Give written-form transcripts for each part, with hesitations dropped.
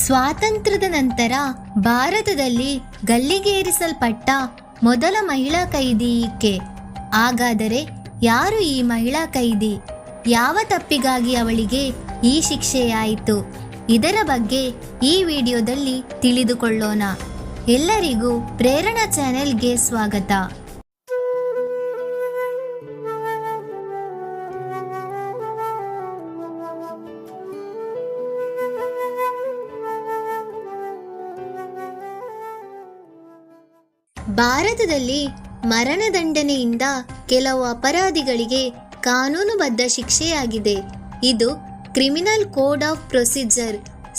ಸ್ವಾತಂತ್ರ್ಯದ ನಂತರ ಭಾರತದಲ್ಲಿ ಗಲ್ಲಿಗೇರಿಸಲ್ಪಟ್ಟ ಮೊದಲ ಮಹಿಳಾ ಕೈದಿ ಈಕೆ. ಹಾಗಾದರೆ ಯಾರು ಈ ಮಹಿಳಾ ಕೈದಿ? ಯಾವ ತಪ್ಪಿಗಾಗಿ ಅವಳಿಗೆ ಈ ಶಿಕ್ಷೆಯಾಯಿತು? ಇದರ ಬಗ್ಗೆ ಈ ವಿಡಿಯೋದಲ್ಲಿ ತಿಳಿದುಕೊಳ್ಳೋಣ. ಎಲ್ಲರಿಗೂ ಪ್ರೇರಣಾ ಚಾನೆಲ್ಗೆ ಸ್ವಾಗತ. ಭಾರತದಲ್ಲಿ ಮರಣದಂಡನೆಯಿಂದ ಕೆಲವು ಅಪರಾಧಿಗಳಿಗೆ ಕಾನೂನುಬದ್ಧ ಶಿಕ್ಷೆಯಾಗಿದೆ. ಇದು criminal code of procedure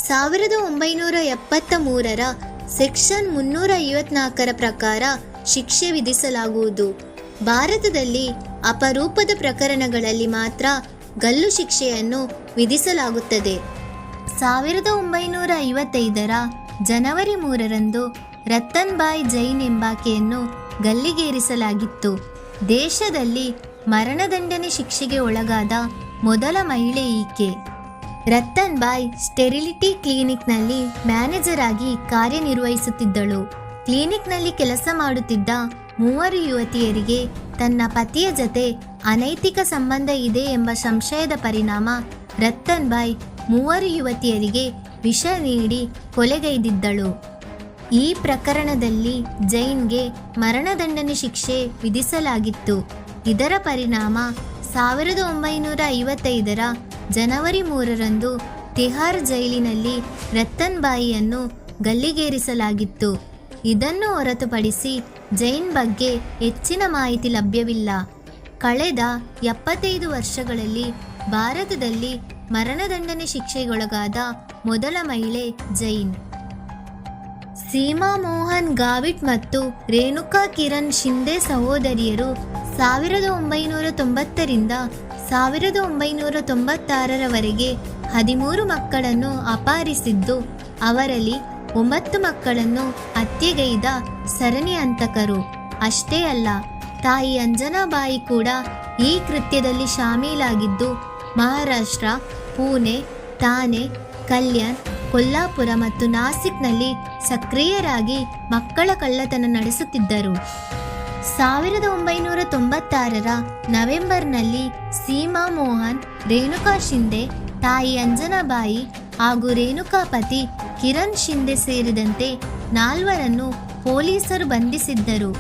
1973 section 354 ಪ್ರಕಾರ ಶಿಕ್ಷೆ ವಿಧಿಸಲಾಗುವುದು. ಭಾರತದಲ್ಲಿ ಅಪರೂಪದ ಪ್ರಕರಣಗಳಲ್ಲಿ ಮಾತ್ರ ಗಲ್ಲು ಶಿಕ್ಷೆಯನ್ನು ವಿಧಿಸಲಾಗುತ್ತದೆ. 1955 ಜನವರಿ 3 ರತನ್ ಬಾಯ್ ಜೈನ್ ಎಂಬಾಕೆಯನ್ನು ಗಲ್ಲಿಗೇರಿಸಲಾಗಿತ್ತು. ದೇಶದಲ್ಲಿ ಮರಣದಂಡನೆ ಶಿಕ್ಷೆಗೆ ಒಳಗಾದ ಮೊದಲ ಮಹಿಳೆ ಈಕೆ. ರತನ್ ಬಾಯ್ ಸ್ಟೆರಿಲಿಟಿ ಕ್ಲಿನಿಕ್ನಲ್ಲಿ ಮ್ಯಾನೇಜರ್ ಆಗಿ ಕಾರ್ಯನಿರ್ವಹಿಸುತ್ತಿದ್ದಳು. ಕ್ಲಿನಿಕ್ನಲ್ಲಿ ಕೆಲಸ ಮಾಡುತ್ತಿದ್ದ 3 ಯುವತಿಯರಿಗೆ ತನ್ನ ಪತಿಯ ಜತೆ ಅನೈತಿಕ ಸಂಬಂಧ ಇದೆ ಎಂಬ ಸಂಶಯದ ಪರಿಣಾಮ ರತನ್ ಬಾಯ್ 3 ಯುವತಿಯರಿಗೆ ವಿಷ ನೀಡಿ ಕೊಲೆಗೈದಿದ್ದಳು. ಈ ಪ್ರಕರಣದಲ್ಲಿ ಜೈನ್ಗೆ ಮರಣದಂಡನೆ ಶಿಕ್ಷೆ ವಿಧಿಸಲಾಗಿತ್ತು. ಇದರ ಪರಿಣಾಮ 1955 ಜನವರಿ 3 ತಿಹಾರ್ ಜೈಲಿನಲ್ಲಿ ರತನ್ ಬಾಯಿಯನ್ನು ಗಲ್ಲಿಗೇರಿಸಲಾಗಿತ್ತು. ಇದನ್ನು ಹೊರತುಪಡಿಸಿ ಜೈನ್ ಬಗ್ಗೆ ಹೆಚ್ಚಿನ ಮಾಹಿತಿ ಲಭ್ಯವಿಲ್ಲ. ಕಳೆದ 75 ವರ್ಷಗಳಲ್ಲಿ ಭಾರತದಲ್ಲಿ ಮರಣದಂಡನೆ ಶಿಕ್ಷೆಗೊಳಗಾದ ಮೊದಲ ಮಹಿಳೆ ಜೈನ್. ಸೀಮಾ ಮೋಹನ್ ಗಾವಿಟ್ ಮತ್ತು ರೇಣುಕಾ ಕಿರಣ್ ಶಿಂದೆ ಸಹೋದರಿಯರು 1990 ರಿಂದ 1996 13 ಮಕ್ಕಳನ್ನು ಅಪಹರಿಸಿದ್ದು, ಅವರಲ್ಲಿ 9 ಮಕ್ಕಳನ್ನು ಹತ್ಯೆಗೈದ ಸರಣಿ ಹಂತಕರು. ಅಷ್ಟೇ ಅಲ್ಲ, ತಾಯಿ ಅಂಜನಾಬಾಯಿ ಕೂಡ ಈ ಕೃತ್ಯದಲ್ಲಿ ಶಾಮೀಲಾಗಿದ್ದು, ಮಹಾರಾಷ್ಟ್ರ, ಪುಣೆ, ಥಾನೆ, ಕಲ್ಯಾಣ್, ಕೊಲ್ಲಾಪುರ ಮತ್ತು ನಾಸಿಕ್ನಲ್ಲಿ ಸಕ್ರಿಯರಾಗಿ ಮಕ್ಕಳ ಕಳ್ಳತನ ನಡೆಸುತ್ತಿದ್ದರು. 1996 ನವೆಂಬರ್ನಲ್ಲಿ ಸೀಮಾ ಮೋಹನ್, ರೇಣುಕಾ ಶಿಂದೆ, ತಾಯಿ ಅಂಜನಾಬಾಯಿ ಹಾಗೂ ರೇಣುಕಾ ಪತಿ ಕಿರಣ್ ಶಿಂದೆ ಸೇರಿದಂತೆ 4ರನ್ನು ಪೊಲೀಸರು ಬಂಧಿಸಿದ್ದರು.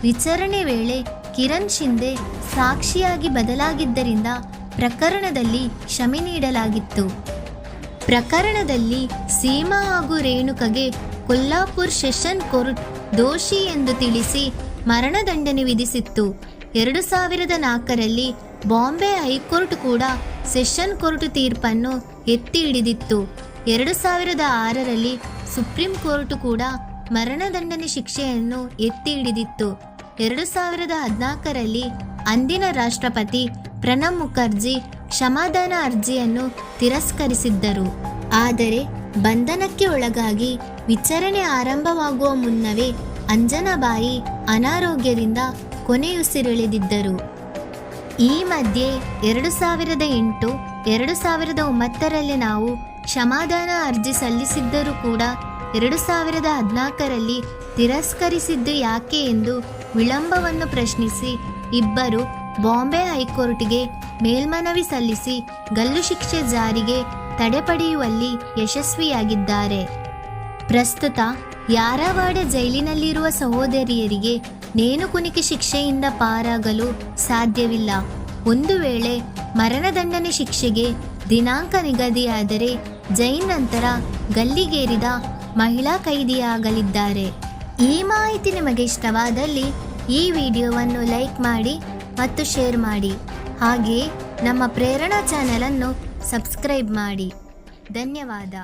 ವಿಚಾರಣೆ ವೇಳೆ ಕಿರಣ್ ಶಿಂದೆ ಸಾಕ್ಷಿಯಾಗಿ ಬದಲಾಗಿದ್ದರಿಂದ ಪ್ರಕರಣದಲ್ಲಿ ಕ್ಷಮೆ ನೀಡಲಾಗಿತ್ತು. ಪ್ರಕರಣದಲ್ಲಿ ಸೀಮಾ ಹಾಗೂ ರೇಣುಕಗೆ ಕೊಲ್ಲಾಪುರ್ ಸೆಷನ್ ಕೋರ್ಟ್ ದೋಷಿ ಎಂದು ತಿಳಿಸಿ ಮರಣದಂಡನೆ ವಿಧಿಸಿತ್ತು. 2004 ಬಾಂಬೆ ಹೈಕೋರ್ಟ್ ಕೂಡ ಸೆಷನ್ ಕೋರ್ಟ್ ತೀರ್ಪನ್ನು ಎತ್ತಿ ಹಿಡಿದಿತ್ತು. 2006 ಸುಪ್ರೀಂ ಕೋರ್ಟ್ ಕೂಡ ಮರಣದಂಡನೆ ಶಿಕ್ಷೆಯನ್ನು ಎತ್ತಿ ಹಿಡಿದಿತ್ತು. 2014 ಅಂದಿನ ರಾಷ್ಟ್ರಪತಿ ಪ್ರಣಬ್ ಮುಖರ್ಜಿ ಕ್ಷಮಾದಾನ ಅರ್ಜಿಯನ್ನು ತಿರಸ್ಕರಿಸಿದ್ದರು. ಆದರೆ ಬಂಧನಕ್ಕೆ ಒಳಗಾಗಿ ವಿಚಾರಣೆ ಆರಂಭವಾಗುವ ಮುನ್ನವೇ ಅಂಜನಾಬಾಯಿ ಅನಾರೋಗ್ಯದಿಂದ ಕೊನೆಯುಸಿರೆಳೆದಿದ್ದರು. ಈ ಮಧ್ಯೆ 2008, 2009 ನಾವು ಕ್ಷಮಾದಾನ ಅರ್ಜಿ ಸಲ್ಲಿಸಿದ್ದರೂ ಕೂಡ 2014 ತಿರಸ್ಕರಿಸಿದ್ದು ಯಾಕೆ ಎಂದು ವಿಳಂಬವನ್ನು ಪ್ರಶ್ನಿಸಿ ಇಬ್ಬರು ಬಾಂಬೆ ಹೈಕೋರ್ಟ್ಗೆ ಮೇಲ್ಮನವಿ ಸಲ್ಲಿಸಿ ಗಲ್ಲು ಶಿಕ್ಷೆ ಜಾರಿಗೆ ತಡೆಪಡೆಯುವಲ್ಲಿ ಯಶಸ್ವಿಯಾಗಿದ್ದಾರೆ. ಪ್ರಸ್ತುತ ಯಾರವಾಡ ಜೈಲಿನಲ್ಲಿರುವ ಸಹೋದರಿಯರಿಗೆ ನೇಣುಕುಣಿಕೆ ಶಿಕ್ಷೆಯಿಂದ ಪಾರಾಗಲು ಸಾಧ್ಯವಿಲ್ಲ. ಒಂದು ವೇಳೆ ಮರಣದಂಡನೆ ಶಿಕ್ಷೆಗೆ ದಿನಾಂಕ ನಿಗದಿಯಾದರೆ ಜೈನ್ ನಂತರ ಗಲ್ಲಿಗೇರಿದ ಮಹಿಳಾ ಕೈದಿಯಾಗಲಿದ್ದಾರೆ. ಈ ಮಾಹಿತಿ ನಿಮಗೆ ಇಷ್ಟವಾದಲ್ಲಿ ಈ ವಿಡಿಯೋವನ್ನು ಲೈಕ್ ಮಾಡಿ ಮತ್ತು ಶೇರ್ ಮಾಡಿ. ಹಾಗೆಯೇ ನಮ್ಮ ಪ್ರೇರಣಾ ಚಾನೆಲನ್ನು ಸಬ್ಸ್ಕ್ರೈಬ್ ಮಾಡಿ. ಧನ್ಯವಾದ.